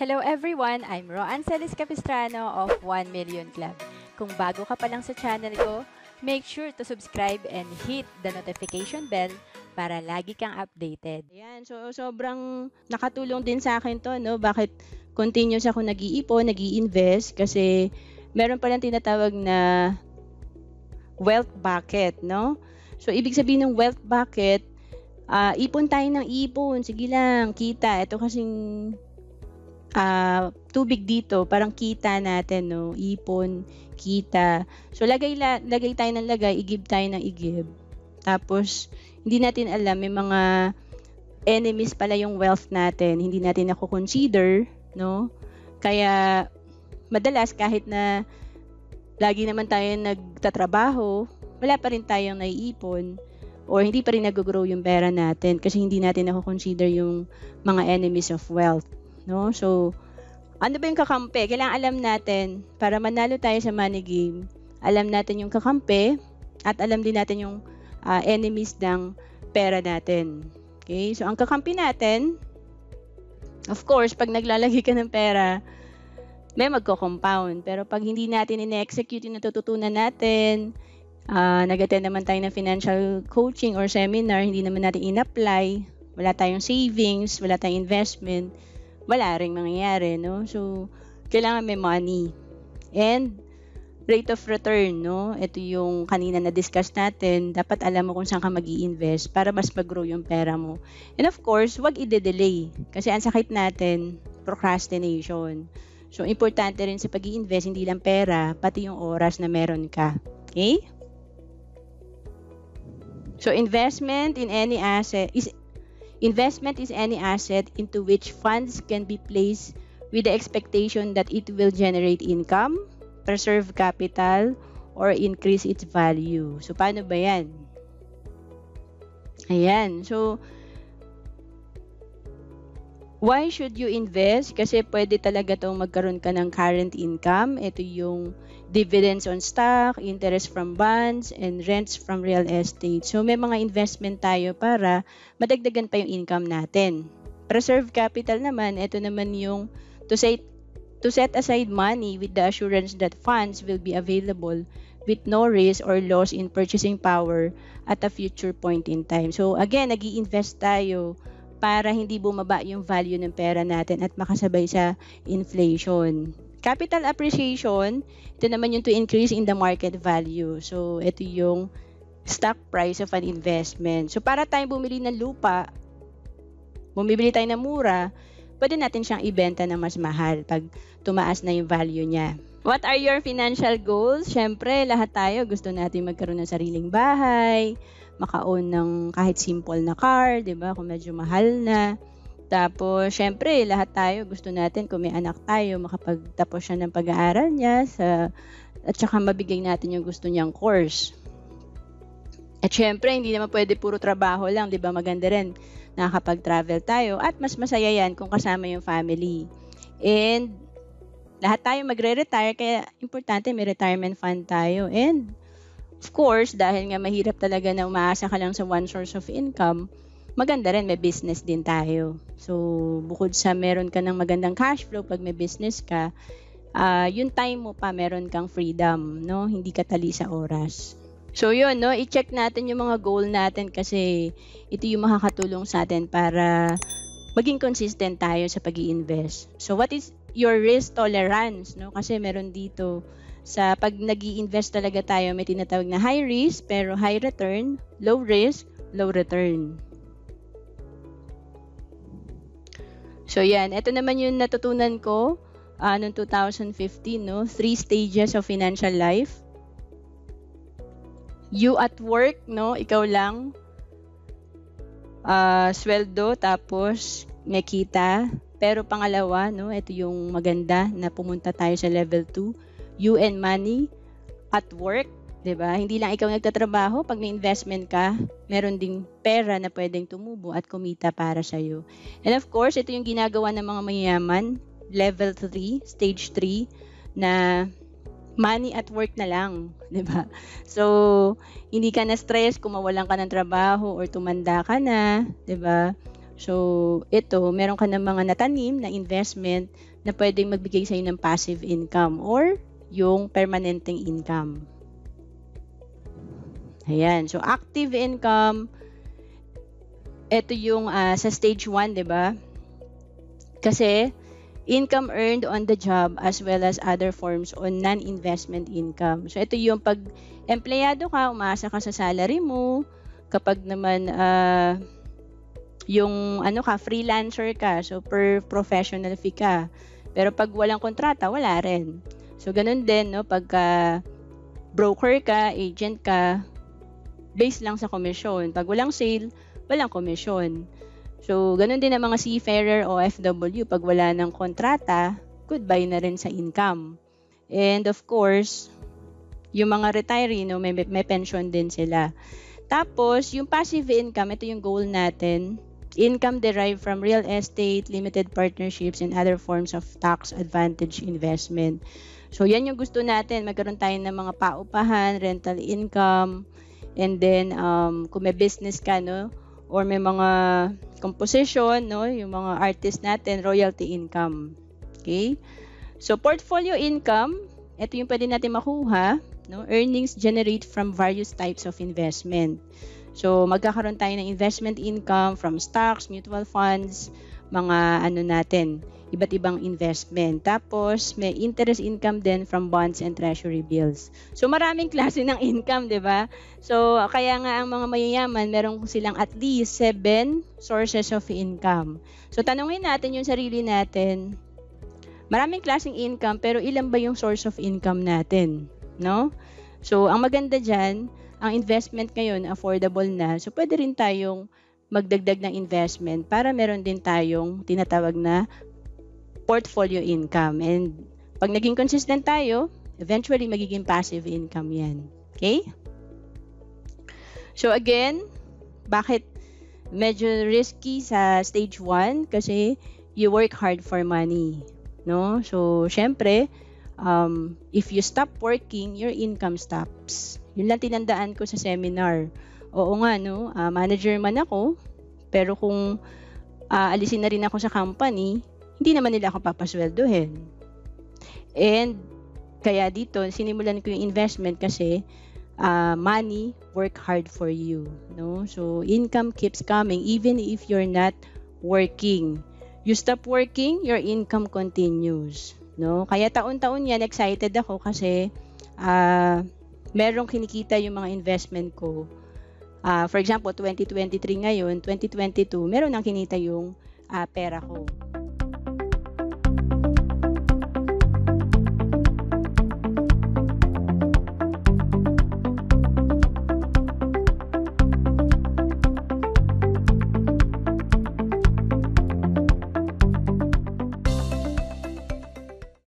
Hello everyone, I'm Roan Celis Capistrano of 1 Million Club. Kung bago ka pa lang sa channel ko, make sure to subscribe and hit the notification bell para lagi kang updated. Ayan, so sobrang nakatulong din sa akin to, no? Bakit continuous ako nag-iipon, nag-i-invest? Kasi meron palang tinatawag na wealth bucket, no? So, ibig sabihin ng wealth bucket, ipon tayo ng ipon, sige lang, kita. Ito kasing tubig dito, parang kita natin, no? Ipon, kita. So, lagay tayo ng lagay, igib tayo ng igib. Tapos, hindi natin alam, may mga enemies pala yung wealth natin. Hindi natin ako-consider, no? Kaya, madalas, kahit na lagi naman tayo nagtatrabaho, wala pa rin tayong naiipon or hindi pa rin nag-grow yung pera natin kasi hindi natin ako-consider yung mga enemies of wealth, no? So, ano ba yung kakampi? Kailangan alam natin, para manalo tayo sa money game, alam natin yung kakampi at alam din natin yung enemies ng pera natin. Okay? So, ang kakampi natin, of course, pag naglalagay ka ng pera, may magko-compound. Pero pag hindi natin ine-execute yung natututunan natin, nag-attend naman tayo ng financial coaching or seminar, hindi naman natin in-apply, wala tayong savings, wala tayong investment, wala ring mangyayari, no? So, kailangan may money. And, rate of return, no? Ito yung kanina na-discuss natin. Dapat alam mo kung saan ka mag-i-invest para mas mag-grow yung pera mo. And of course, wag i-delay. Kasi ang sakit natin, procrastination. So, importante rin sa pag-i-invest, hindi lang pera, pati yung oras na meron ka. Okay? So, investment is any asset into which funds can be placed with the expectation that it will generate income, preserve capital, or increase its value. So, paano ba yan? Ayan. So, why should you invest? Kasi pwede talaga itong magkaroon ka ng current income. Ito yung dividends on stock, interest from bonds, and rents from real estate. So, may mga investment tayo para madagdagan pa yung income natin. Preserve capital naman, ito naman yung to set aside money with the assurance that funds will be available with no risk or loss in purchasing power at a future point in time. So, again, nag-i-invest tayo para hindi bumaba yung value ng pera natin at makasabay sa inflation. Capital appreciation, ito naman yung to increase in the market value. So, ito yung stock price of an investment. So, para tayong bumili ng lupa, bumibili tayo ng mura, pwede natin siyang ibenta ng mas mahal pag tumaas na yung value niya. What are your financial goals? Siyempre, lahat tayo gusto natin magkaroon ng sariling bahay, maka-own ng kahit simple na car, di ba? Kung medyo mahal na. Tapos, syempre, lahat tayo gusto natin kung may anak tayo, makapagtapos siya ng pag-aaral niya at saka mabigay natin yung gusto niyang course. At syempre, hindi naman pwede puro trabaho lang, di ba? Maganda rin nakakapag-travel tayo at mas masaya yan kung kasama yung family. And lahat tayo magre-retire, kaya importante may retirement fund tayo. And of course, dahil nga mahirap talaga na umaasa ka lang sa one source of income, maganda rin may business din tayo. So, bukod sa meron ka ng magandang cash flow pag may business ka, yung time mo pa meron kang freedom, no? Hindi ka tali sa oras. So, yun, no? I-check natin yung mga goal natin kasi ito yung makakatulong sa atin para maging consistent tayo sa pag-i-invest. So, what is your risk tolerance, no? Kasi meron dito sa pag nag-i-invest talaga tayo, may tinatawag na high risk pero high return, low risk, low return. So, yan. Ito naman yung natutunan ko noong 2015, no? 3 stages of financial life. You at work, no? Ikaw lang. Sweldo, tapos may kita. Pero pangalawa, no? Ito yung maganda na pumunta tayo sa level 2. You and money at work. Diba? Hindi lang ikaw nagtatrabaho, pag may investment ka, meron ding pera na pwedeng tumubo at kumita para sa'yo. And of course, ito yung ginagawa ng mga mayayaman, level 3, stage 3, na money at work na lang. Diba? So, hindi ka na stress kung mawalan ka ng trabaho or tumanda ka na. Diba? So, ito, meron ka ng mga natanim na investment na pwedeng magbigay sa'yo ng passive income or yung permanenteng income. Ayan. So, active income, ito yung sa stage 1, di ba? Kasi, income earned on the job as well as other forms on non-investment income. So, ito yung pag empleyado ka, umaasa ka sa salary mo. Kapag naman yung freelancer ka, so per professional fee ka. Pero pag walang kontrata, wala rin. So, ganun din, no? Pagka broker ka, agent ka, based lang sa komisyon. Pag walang sale, walang komisyon. So, ganun din ang mga seafarer o OFW. Pag wala ng kontrata, goodbye na rin sa income. And of course, yung mga retiree, no, may pension din sila. Tapos, yung passive income, ito yung goal natin. Income derived from real estate, limited partnerships, and other forms of tax advantage investment. So, yan yung gusto natin. Magkaroon tayo ng mga paupahan, rental income, and then, kung may business ka, no, or may mga composition, no, yung mga artist natin, royalty income. Okay? So, portfolio income, ito yung pwede natin makuha, no, earnings generate from various types of investment. So, magkakaroon tayo ng investment income from stocks, mutual funds, mga iba't ibang investment. Tapos, may interest income din from bonds and treasury bills. So, maraming klase ng income, di ba? So, kaya nga ang mga mayayaman, meron silang at least 7 sources of income. So, tanungin natin yung sarili natin, maraming klaseng income, pero ilan ba yung source of income natin? No? So, ang maganda dyan, ang investment ngayon, affordable na. So, pwede rin tayong magdagdag ng investment para meron din tayong tinatawag na portfolio income. And pag naging consistent tayo, eventually magiging passive income yan. Okay? So, again, bakit medyo risky sa stage 1? Kasi you work hard for money. No? So, syempre, if you stop working, your income stops. Yun lang tinandaan ko sa seminar. Oo nga, no? Manager man ako, pero kung alisin na rin ako sa company, hindi naman nila ako papasweldohin. And kaya dito, sinimulan ko yung investment kasi money work hard for you. No? So, income keeps coming even if you're not working. You stop working, your income continues. No? Kaya taon-taon yan, excited ako kasi merong kinikita yung mga investment ko. For example, 2023 ngayon, 2022, meron nang kinita yung pera ko.